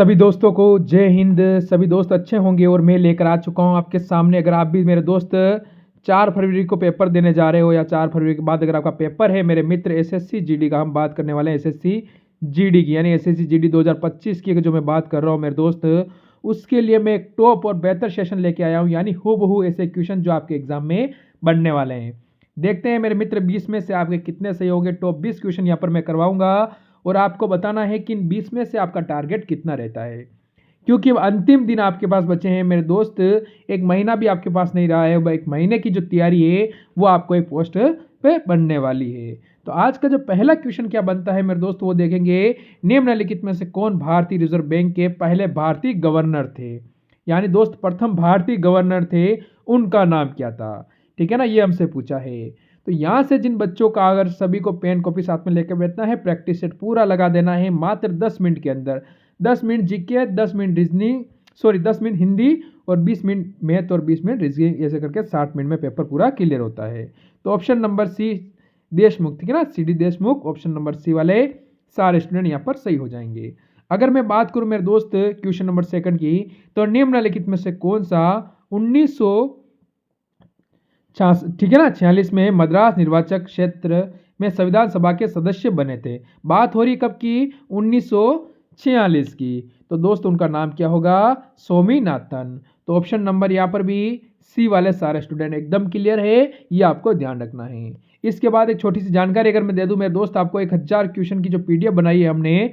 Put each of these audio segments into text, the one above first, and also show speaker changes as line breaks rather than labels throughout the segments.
सभी दोस्तों को जय हिंद। सभी दोस्त अच्छे होंगे और मैं लेकर आ चुका हूं आपके सामने। अगर आप भी मेरे दोस्त 4 फरवरी को पेपर देने जा रहे हो या 4 फरवरी के बाद अगर आपका पेपर है, मेरे मित्र एसएससी जीडी का हम बात करने वाले हैं। एसएससी जीडी की यानी एसएससी जीडी 2025 की जो मैं बात कर रहा हूँ मेरे दोस्त, उसके लिए मैं एक टॉप और बेहतर सेशन लेके आया हूँ, यानी हूबहू ऐसे क्वेश्चन जो आपके एग्जाम में बनने वाले हैं। देखते हैं मेरे मित्र 20 में से आपके कितने सही होंगे। टॉप 20 क्वेश्चन यहाँ पर मैं करवाऊंगा और आपको बताना है कि इन 20 में से आपका टारगेट कितना रहता है, क्योंकि अब अंतिम दिन आपके पास बचे हैं मेरे दोस्त। एक महीना भी आपके पास नहीं रहा है, एक महीने की जो तैयारी है वो आपको एक पोस्ट पे बनने वाली है। तो आज का जो पहला क्वेश्चन क्या बनता है मेरे दोस्त, वो देखेंगे। निम्नलिखित में से कौन भारतीय रिजर्व बैंक के पहले भारतीय गवर्नर थे? यानी दोस्त प्रथम भारतीय गवर्नर थे, उनका नाम क्या था? ठीक है ना, ये हमसे पूछा है। तो यहाँ से जिन बच्चों का अगर सभी को पेन कॉपी साथ में लेकर बैठना है, प्रैक्टिस सेट पूरा लगा देना है मात्र 10 मिनट के अंदर। 10 minute GK, 10 minute reasoning, 10 minute Hindi और 20 मिनट मैथ और 20 मिनट रीजनिंग, ऐसे करके 60 मिनट में पेपर पूरा क्लियर होता है। तो ऑप्शन नंबर सी देशमुख, ठीक है ना, C D Deshmukh, option number C वाले सारे स्टूडेंट यहाँ पर सही हो जाएंगे। अगर मैं बात करूं मेरे दोस्त क्वेश्चन नंबर सेकंड की, तो निम्नलिखित में से कौन सा 1900 ठीक है ना 46 में मद्रास निर्वाचक क्षेत्र में संविधान सभा के सदस्य बने थे? बात हो रही कब की? 1946 की। तो दोस्त उनका नाम क्या होगा? स्वामीनाथन। तो ऑप्शन नंबर यहाँ पर भी सी वाले सारे स्टूडेंट एकदम क्लियर है, ये आपको ध्यान रखना है। इसके बाद एक छोटी सी जानकारी अगर मैं दे दूं मेरे दोस्त, आपको 1000 क्वेश्चन की जो पीडीएफ बनाई है हमने,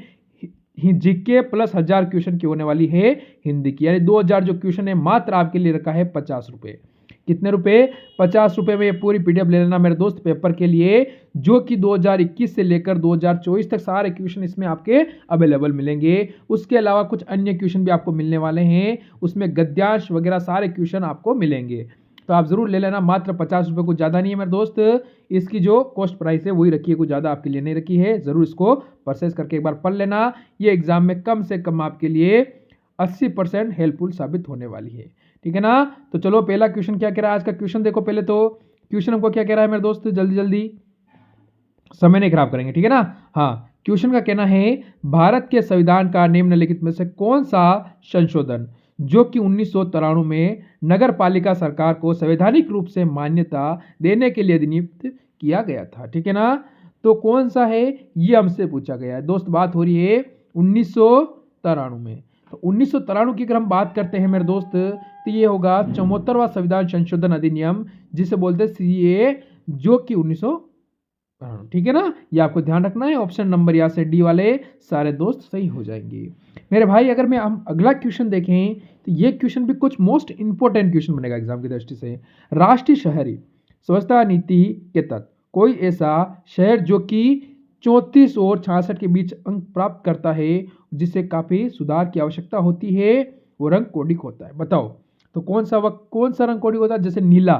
जीके प्लस 1000 क्वेश्चन की होने वाली है हिंदी की, यानी 2000 जो क्वेश्चन है मात्र आपके लिए रखा है 50 रुपये। कितने रुपए? 50 रुपये में ये पूरी पीडीएफ ले लेना मेरे दोस्त पेपर के लिए, जो कि 2021 से लेकर 2024 तक सारे क्वेश्चन इसमें आपके अवेलेबल मिलेंगे। उसके अलावा कुछ अन्य क्वेश्चन भी आपको मिलने वाले हैं, उसमें गद्यांश वगैरह सारे क्वेश्चन आपको मिलेंगे। तो आप जरूर ले लेना, मात्र 50 रुपये, कुछ ज़्यादा नहीं है मेरे दोस्त। इसकी जो कॉस्ट प्राइस है वही रखी है, कुछ ज़्यादा आपके लिए नहीं रखी है। ज़रूर इसको परचेस करके एक बार पढ़ लेना, ये एग्जाम में कम से कम आपके लिए 80% हेल्पफुल साबित होने वाली है। ठीक है ना। तो चलो पहला क्वेश्चन क्या कह रहा है आज का क्वेश्चन देखो। पहले तो क्वेश्चन हमको क्या कह रहा है मेरे दोस्त, जल्दी जल्दी, समय नहीं खराब करेंगे, ठीक है ना। हाँ, क्वेश्चन का कहना है भारत के संविधान का निम्नलिखित में से कौन सा संशोधन, जो कि 1993 में नगर पालिका सरकार को संवैधानिक रूप से मान्यता देने के लिए नियुक्त किया गया था? ठीक है ना। तो कौन सा है ये हमसे पूछा गया है दोस्त। बात हो रही है 1993 में। तो 1993 की अगर हम बात करते हैं मेरे दोस्त, तो ये होगा 74वां संविधान संशोधन अधिनियम, जिसे बोलते हैं सीए, जो कि 1993। ठीक है ना, ये आपको ध्यान रखना है। ऑप्शन नंबर यहाँ से डी वाले सारे दोस्त सही हो जाएंगे मेरे भाई। अगर मैं हम अगला क्वेश्चन देखें, तो ये क्वेश्चन भी कुछ मोस्ट इंपोर्टेंट क्वेश्चन बनेगा एग्जाम की दृष्टि से। राष्ट्रीय शहरी स्वच्छता नीति के तहत कोई ऐसा शहर जो कि 34 और 66 के बीच अंक प्राप्त करता है, जिसे काफी सुधार की आवश्यकता होती है, वो रंग कोडिक होता है? बताओ तो कौन सा रंग कोडिक होता है? जैसे नीला,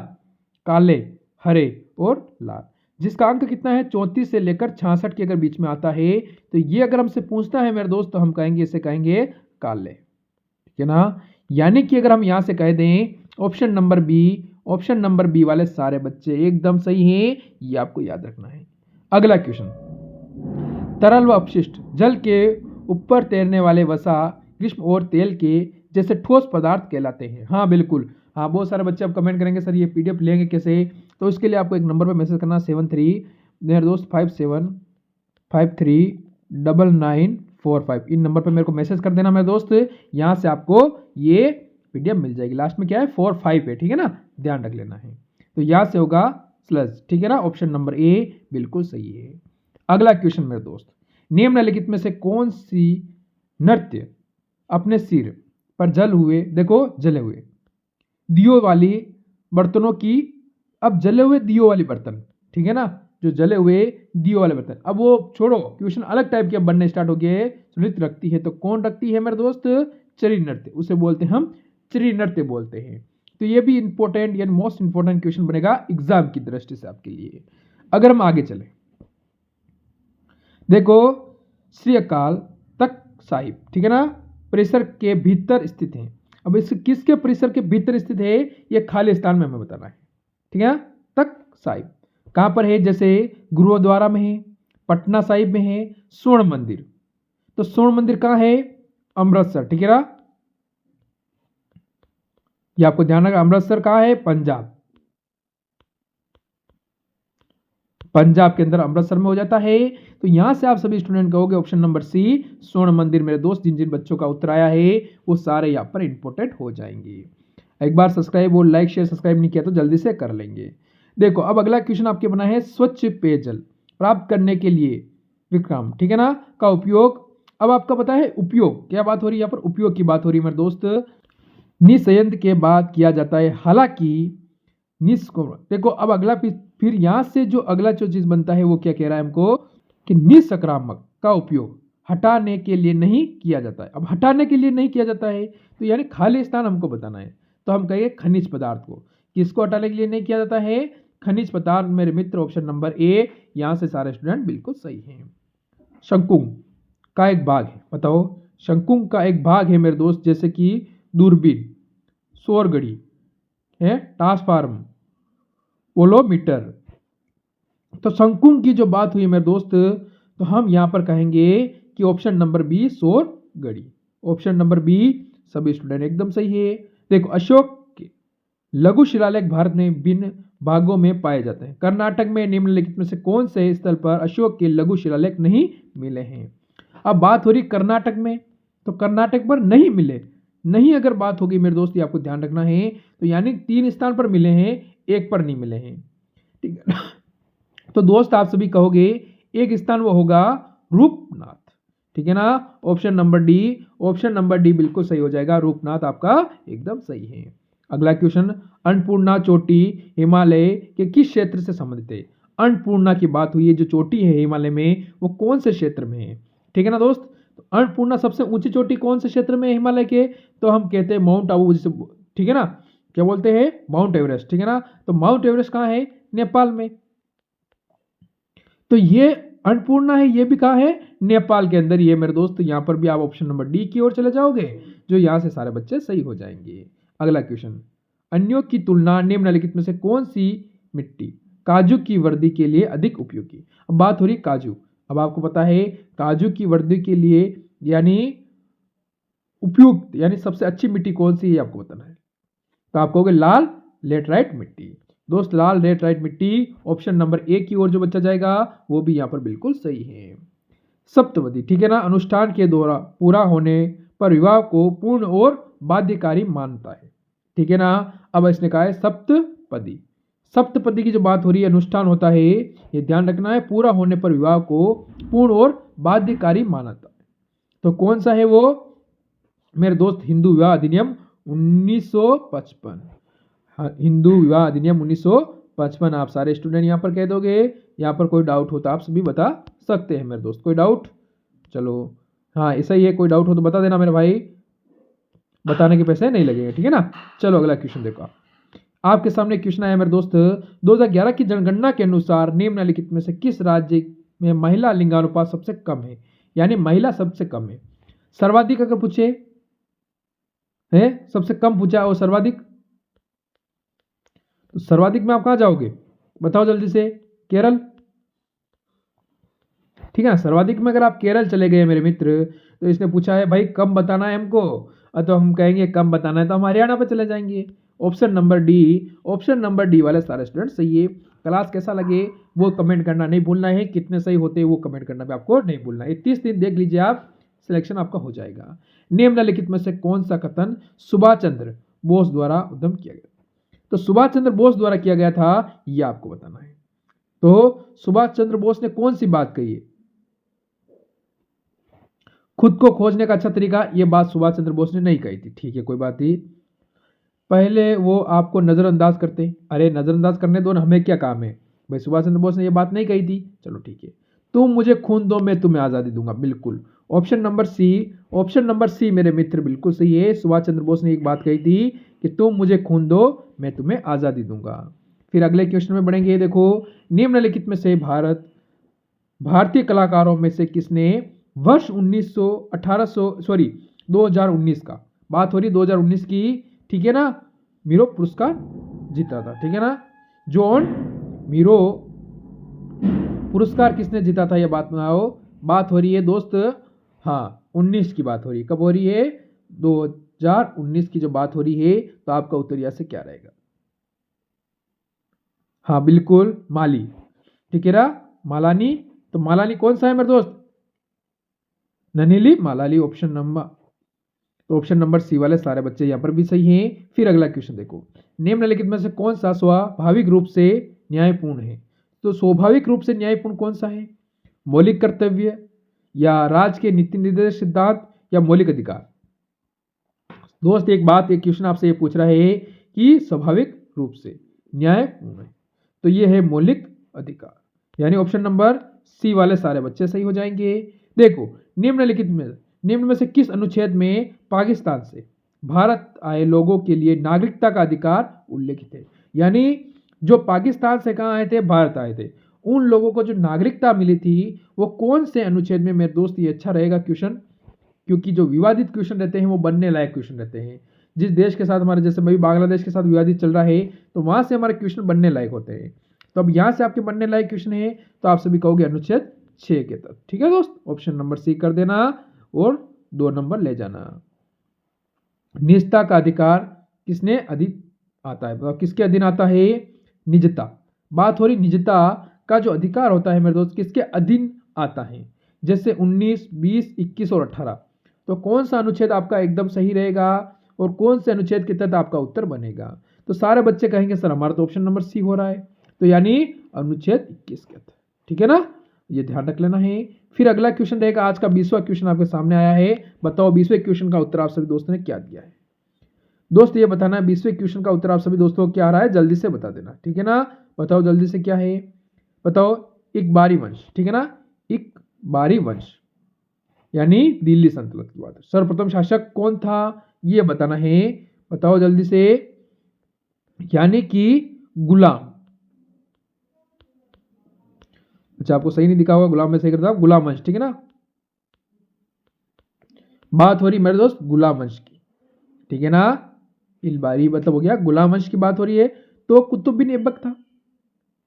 काले, हरे और लाल, जिसका अंक कितना है 34 से लेकर 66 के अगर बीच में आता है, तो ये अगर हमसे पूछता है मेरे दोस्त, तो हम कहेंगे इसे कहेंगे काले। ठीक है ना। यानी कि अगर हम यहाँ से कह दें ऑप्शन नंबर बी वाले सारे बच्चे एकदम सही हैं, ये आपको याद रखना है। अगला क्वेश्चन, तरल व अपशिष्ट जल के ऊपर तैरने वाले वसा, ग्रीष्म और तेल के जैसे ठोस पदार्थ कहलाते हैं? हाँ बिल्कुल, हाँ बहुत सारे बच्चे अब कमेंट करेंगे सर ये पीडीएफ लेंगे कैसे। तो इसके लिए आपको एक नंबर पे मैसेज करना 73 मेरे दोस्त 57539945। इन नंबर पे मेरे को मैसेज कर देना मेरे दोस्त, यहाँ से आपको ये पीडीएफ मिल जाएगी। लास्ट में क्या है 45 है, ठीक है ना, ध्यान रख लेना है। तो यहाँ से होगा स्लज, ठीक है ना, ऑप्शन नंबर ए बिल्कुल सही है। अगला क्वेश्चन मेरे दोस्त, निम्नलिखित में से कौन सी नृत्य अपने सिर पर जले हुए दियो वाली बर्तनों की, अब जले हुए दियो वाली बर्तन, ठीक है ना, जो जले हुए दियो वाले बर्तन, अब वो छोड़ो, क्वेश्चन अलग टाइप के बनने स्टार्ट हो गए, नृत्य रखती है। तो कौन रखती है मेरे दोस्त? चरी नृत्य, उसे बोलते हैं हम चरी नृत्य बोलते हैं। तो ये भी इंपॉर्टेंट यानी मोस्ट इंपॉर्टेंट क्वेश्चन बनेगा एग्जाम की दृष्टि से आपके लिए। अगर हम आगे चले, देखो श्री अकाल तख्त साहिब, ठीक है ना, परिसर के भीतर स्थित है। अब इस किसके परिसर के भीतर स्थित है, ये खाली स्थान में हमें बताना है। ठीक है, तख्त साहिब कहां पर है? जैसे गुरुद्वारा में है, पटना साहिब में है, स्वर्ण मंदिर। तो स्वर्ण मंदिर कहां है? अमृतसर, ठीक है ना। ये आपको ध्यान रखना, अमृतसर कहाँ है, पंजाब। पंजाब के अंदर अमृतसर में हो जाता है। तो यहां से आप सभी स्टूडेंट कहोगे ऑप्शन नंबर सी स्वर्ण मंदिर। मेरे दोस्त जिन जिन बच्चों का उत्तर आया है वो सारे यहाँ पर इंपोर्टेंट हो जाएंगे। एक बार सब्सक्राइब और लाइक शेयर सब्सक्राइब नहीं किया तो जल्दी से कर लेंगे। देखो अब अगला क्वेश्चन आपके बना है स्वच्छ पेयजल प्राप्त करने के लिए विक्रम, ठीक है ना, का उपयोग। अब आपका पता है उपयोग, क्या बात हो रही है यहाँ पर, उपयोग की बात हो रही है मेरे दोस्त। निसंयंत्र के बाद किया जाता है, हालांकि देखो अब अगला फिर यहां से जो अगला जो चीज बनता है वो क्या कह रहा है हमको कि निसंक्रामक का उपयोग हटाने के लिए नहीं किया जाता है। अब हटाने के लिए नहीं किया जाता है तो यानी खाली स्थान हमको बताना है। तो हम कहेंगे खनिज पदार्थ को, किसको हटाने के लिए नहीं किया जाता है, खनिज पदार्थ। मेरे मित्र ऑप्शन नंबर ए, यहां से सारे स्टूडेंट बिल्कुल सही हैं। शंकु का एक भाग है, बताओ शंकु का एक भाग है मेरे दोस्त, जैसे कि दूरबीन, सौरघड़ी है, ट्रांसफार्म, पोलोमीटर। तो शंकु की जो बात हुई मेरे दोस्त, तो हम यहां पर कहेंगे कि ऑप्शन नंबर बी सौरघड़ी। ऑप्शन नंबर बी सभी स्टूडेंट एकदम सही है। देखो अशोक के लघु शिलालेख भारत में भिन्न भागों में पाए जाते हैं। कर्नाटक में निम्नलिखित में से कौन से स्थल पर अशोक के लघु शिलालेख नहीं मिले हैं। अब बात हो रही कर्नाटक में, तो कर्नाटक पर नहीं मिले, नहीं अगर बात होगी मेरे दोस्त, ये आपको ध्यान रखना है। तो यानी 3 स्थान पर मिले हैं, 1 पर नहीं मिले हैं, ठीक है। तो दोस्त आप सभी कहोगे एक स्थान वो होगा रूपनाथ, ठीक है ना। Option number D, option number D बिल्कुल सही हो जाएगा, रूपनाथ आपका एकदम सही है। अगला क्वेश्चन, अन्नपूर्णा चोटी हिमालय के किस क्षेत्र से संबंधित है। अन्नपूर्णा की बात हुई है, जो चोटी है हिमालय में वो कौन से क्षेत्र में है, ठीक है ना दोस्त। तो अन्नपूर्णा सबसे ऊंची चोटी कौन से क्षेत्र में है हिमालय के, तो हम कहते हैं माउंट आबू, ठीक है ना, क्या बोलते हैं माउंट एवरेस्ट, ठीक है ना। तो माउंट एवरेस्ट कहाँ है, नेपाल में। तो ये अन्नपूर्णा है, ये भी कहाँ है, नेपाल के अंदर। ये मेरे दोस्त यहाँ पर भी आप ऑप्शन नंबर डी की ओर चले जाओगे, जो यहाँ से सारे बच्चे सही हो जाएंगे। अगला क्वेश्चन, अन्यों की तुलना निम्नलिखित में से कौन सी मिट्टी काजू की वृद्धि के लिए अधिक उपयोगी। अब बात हो रही काजू। अब आपको पता है काजू की वृद्धि के लिए यानी उपयुक्त यानी सबसे अच्छी मिट्टी कौन सी है आपको बताना है। तो आप कहोगे लाल लेटराइट मिट्टी। दोस्त लाल लेटराइट मिट्टी ऑप्शन नंबर ए की ओर जो बच्चा जाएगा वो भी यहाँ पर बिल्कुल सही है। सप्तपदी, ठीक है ना, अनुष्ठान के द्वारा पूरा होने पर विवाह को पूर्ण और बाध्यकारी मानता है, ठीक है ना। अब इसने कहा है सप्तपदी। सप्तपदी की जो बात हो रही है, अनुष्ठान होता है, ये ध्यान रखना है, पूरा होने पर विवाह को पूर्ण और बाध्यकारी मानता है। तो कौन सा है वो मेरे दोस्त, हिंदू विवाह अधिनियम 1955। हिंदू विवाह अधिनियम 1955 आप सारे स्टूडेंट यहाँ पर कह दोगे। यहाँ पर कोई डाउट हो तो आप सभी बता सकते हैं मेरे दोस्त। कोई डाउट, चलो हाँ ऐसा ही है, कोई डाउट हो तो बता देना मेरे भाई, बताने के पैसे नहीं लगेंगे, ठीक है ना। चलो अगला क्वेश्चन देखो, आपके सामने क्वेश्चन आया मेरे दोस्त। 2011 की जनगणना के अनुसार निम्नलिखित में से किस राज्य में महिला लिंगानुपात सबसे कम है, यानी महिला सबसे कम है। सर्वाधिक अगर पूछे है, सबसे कम पूछा और सर्वाधिक, तो सर्वाधिक में आप कहां जाओगे बताओ जल्दी से, केरल, ठीक है ना। सर्वाधिक में अगर आप केरल चले गए मेरे मित्र, तो इसने पूछा है भाई कम बताना है हमको, तो हम कहेंगे कम बताना है तो हम हरियाणा पर चले जाएंगे। Option number D, option number D वाले सारे स्टूडेंट सही है। क्लास कैसा लगे वो कमेंट करना नहीं भूलना है, कितने सही होते हैं वो कमेंट करना भी आपको नहीं भूलना है। 30 दिन देख लीजिए आप, सिलेक्शन आपका हो जाएगा। निम्नलिखित में से कौन सा कथन सुभाष चंद्र बोस द्वारा उद्यम किया गया। तो सुभाष चंद्र बोस द्वारा किया गया था, ये आपको बताना है। तो सुभाष चंद्र बोस ने कौन सी बात कही है, खुद को खोजने का अच्छा तरीका, ये बात सुभाष चंद्र बोस ने नहीं कही थी, ठीक है कोई बात नहीं। पहले वो आपको नजरअंदाज करते, अरे नजरअंदाज करने दो ना, हमें क्या काम है भाई, सुभाष चंद्र बोस ने ये बात नहीं कही थी, चलो ठीक है। तुम मुझे खून दो मैं तुम्हें आजादी दूंगा, बिल्कुल option number C, option number C मेरे मित्र बिल्कुल सही है। सुभाष चंद्र बोस ने एक बात कही थी कि तुम मुझे खून दो मैं तुम्हें आजादी दूंगा। फिर अगले क्वेश्चन में बढ़ेंगे। देखो निम्नलिखित में से भारतीय कलाकारों में से किसने वर्ष 2019 का बात हो रही 2019 की, ठीक है ना, मीरो पुरस्कार जीता था, ठीक है ना। जॉन मीरो पुरस्कार किसने जीता था, यह बात बताओ। बात हो रही है दोस्त हाँ 19 की बात हो रही है, कब हो रही है, 2019 की जो बात हो रही है, तो आपका उत्तर यहाँ से क्या रहेगा, हाँ बिल्कुल माली, ठीक है ना, मालानी। तो मालानी कौन सा है मेरे दोस्त, ननीली मालाली, ऑप्शन नंबर, तो ऑप्शन नंबर सी वाले सारे बच्चे यहाँ पर भी सही हैं। फिर अगला क्वेश्चन देखो, निम्नलिखित में से कौन सा स्वाभाविक रूप से न्यायपूर्ण है, तो स्वाभाविक रूप से न्यायपूर्ण कौन सा है, मौलिक कर्तव्य या राज के नीति निर्देश सिद्धांत या मौलिक अधिकार। दोस्त एक बात, एक क्वेश्चन आपसे ये पूछ रहा है कि स्वाभाविक रूप से न्यायपूर्ण है, तो ये है मौलिक अधिकार, यानी ऑप्शन नंबर सी वाले सारे बच्चे सही हो जाएंगे। देखो निम्न में से किस अनुच्छेद में पाकिस्तान से भारत आए लोगों के लिए नागरिकता का अधिकार उल्लेखित है, यानी जो पाकिस्तान से कहाँ आए थे, भारत आए थे, उन लोगों को जो नागरिकता मिली थी वो कौन से अनुच्छेद में, मेरे दोस्त ये अच्छा रहेगा क्वेश्चन, क्योंकि जो विवादित क्वेश्चन रहते हैं वो बनने लायक क्वेश्चन रहते हैं। जिस देश के साथ हमारे, जैसे भाई बांग्लादेश के साथ विवादित चल रहा है, तो वहां से हमारे क्वेश्चन बनने लायक होते हैं। तो अब यहाँ से आपके बनने लायक क्वेश्चन है, तो आप सभी कहोगे अनुच्छेद 6 के तहत, ठीक है दोस्त, ऑप्शन नंबर सी कर देना और 2 नंबर ले जाना। निजता का अधिकार किसने अधीन आता है, किसके अधीन आता है, निजता, बात हो रही निजता का जो अधिकार होता है मेरे दोस्त किसके अधीन आता है, जैसे 19, 20, 21 और 18, तो कौन सा अनुच्छेद आपका एकदम सही रहेगा और कौन से अनुच्छेद के तहत आपका उत्तर बनेगा। तो सारे बच्चे कहेंगे सर हमारा तो ऑप्शन नंबर सी हो रहा है, तो यानी अनुच्छेद 21 के तहत, ठीक है ना, ये ध्यान रख लेना है। फिर अगला क्वेश्चन रहेगा, आज का 20वां क्वेश्चन आपके सामने आया है, बताओ 20वें क्वेश्चन का उत्तर आप सभी दोस्तों ने क्या दिया है। दोस्त ये बताना है 20वें क्वेश्चन का उत्तर आप सभी दोस्तों को क्या आ रहा है, जल्दी से बता देना, ठीक है ना, बताओ जल्दी से क्या है, बताओ इकबारी वंश, ठीक है ना, इकबारी वंश यानी दिल्ली सल्तनत की बात है, सर्वप्रथम शासक कौन था ये बताना है, बताओ जल्दी से, यानी कि गुलाम, अच्छा आपको सही नहीं दिखा होगा, गुलाम में सही करता हूं, गुलाम वंश, ठीक है ना, बात हो रही मेरे दोस्त गुलाम वंश की, ठीक है ना, इलबारी मतलब हो गया गुलाम वंश की बात हो रही है, तो कुतुब बिन ऐबक था,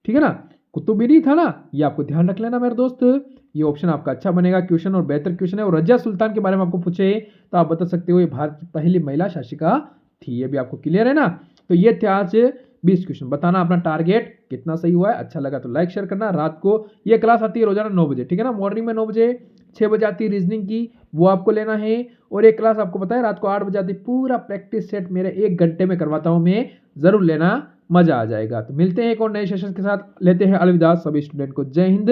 ठीक है ना, कुतुब बिन ही था ना, ये आपको ध्यान रख लेना मेरे दोस्त, ये ऑप्शन आपका अच्छा बनेगा क्वेश्चन और बेहतर क्वेश्चन है। और रजिया सुल्तान के बारे में आपको पूछे तो आप बता सकते हो ये भारत की पहली महिला शासिका थी, ये भी आपको क्लियर है ना। तो ये थे आज 20 क्वेश्चन, बताना अपना टारगेट कितना सही हुआ है, अच्छा लगा तो लाइक शेयर करना। रात को ये क्लास आती है रोजाना 9 बजे, ठीक है ना, मॉर्निंग में 9 बजे, 6 बजे आती है रीजनिंग की, वो आपको लेना है, और एक क्लास आपको पता है रात को 8 बजे आती है, पूरा प्रैक्टिस सेट मेरे 1 घंटे में करवाता हूँ मैं, जरूर लेना, मजा आ जाएगा। तो मिलते हैं एक और नए सेशन के साथ, लेते हैं अलविदा सभी स्टूडेंट को, जय हिंद